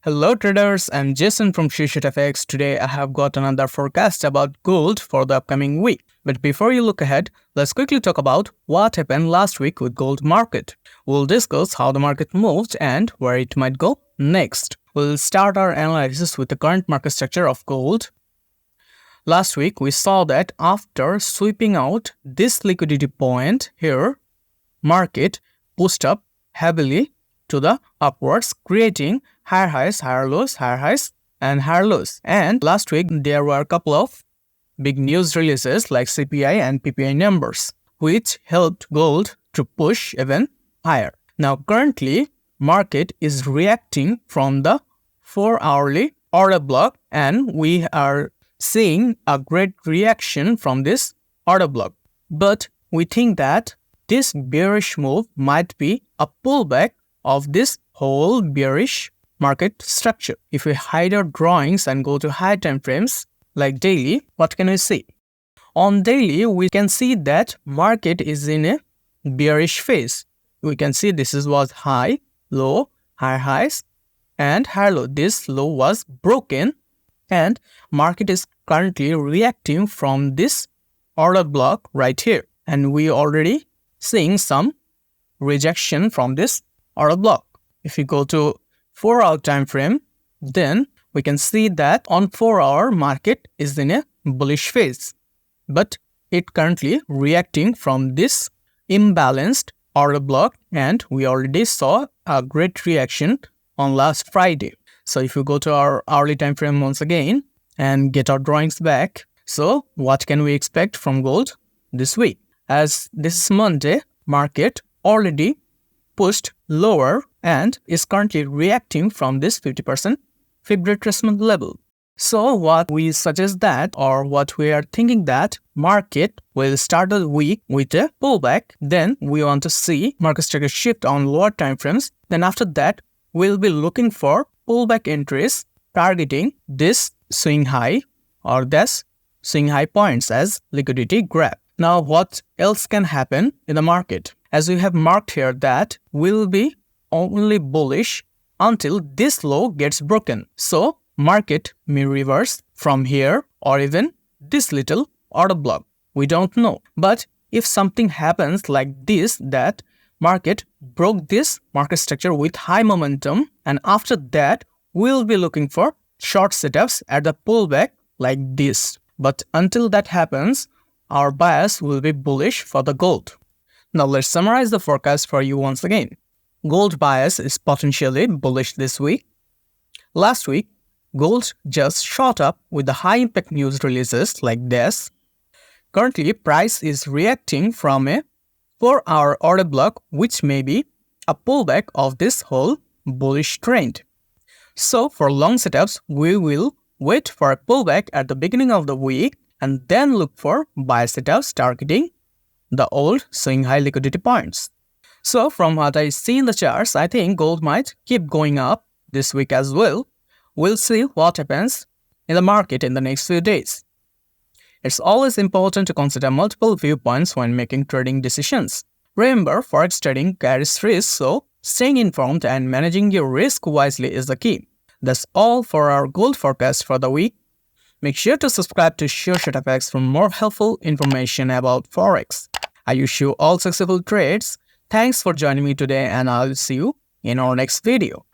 Hello traders, I'm Jason from Sureshot. Today I have got another forecast about gold for the upcoming week. But before you look ahead, let's quickly talk about what happened last week with gold market. We'll discuss how the market moved and where it might go next. We'll start our analysis with the current market structure of gold. Last week we saw that after sweeping out this liquidity point here, market pushed up heavily to the upwards, creating higher highs, higher lows, higher highs, and higher lows. And last week, there were a couple of big news releases like CPI and PPI numbers, which helped gold to push even higher. Now, currently, market is reacting from the 4-hourly order block, and we are seeing a great reaction from this order block. But we think that this bearish move might be a pullback of this whole bearish market structure. If we hide our drawings and go to higher time frames like daily, what can we see? On daily, we can see that market is in a bearish phase. We can see this was high, low, higher highs, and higher low. This low was broken, and market is currently reacting from this order block right here. And we already seeing some rejection from this order block. If you go to 4-hour time frame, then we can see that on 4-hour market is in a bullish phase, but it currently reacting from this imbalanced order block, and we already saw a great reaction on last Friday. So if you go to our hourly time frame once again and get our drawings back, so what can we expect from gold this week? As this is Monday, market already pushed lower and is currently reacting from this 50% fib retracement level. So what we suggest that, or what we are thinking that market will start the week with a pullback, then we want to see market structure shift on lower time frames. Then after that, we'll be looking for pullback entries targeting this swing high or this swing high points as liquidity grab. Now what else can happen in the market? As we have marked here that will be only bullish until this low gets broken. So market may reverse from here or even this little order block. We don't know. But if something happens like this, that market broke this market structure with high momentum, and after that we'll be looking for short setups at the pullback like this. But until that happens, our bias will be bullish for the gold. Now let's summarize the forecast for you once again. Gold bias is potentially bullish this week. Last week, gold just shot up with the high impact news releases like this. Currently, price is reacting from a 4-hour order block, which may be a pullback of this whole bullish trend. So for long setups, we will wait for a pullback at the beginning of the week and then look for buy setups targeting the old swing high liquidity points. So from what I see in the charts, I think gold might keep going up this week as well. We'll see what happens in the market in the next few days. It's always important to consider multiple viewpoints when making trading decisions. Remember, forex trading carries risk, so staying informed and managing your risk wisely is the key. That's all for our gold forecast for the week. Make sure to subscribe to Sureshot for more helpful information about forex. I wish you all successful trades. Thanks for joining me today, and I'll see you in our next video.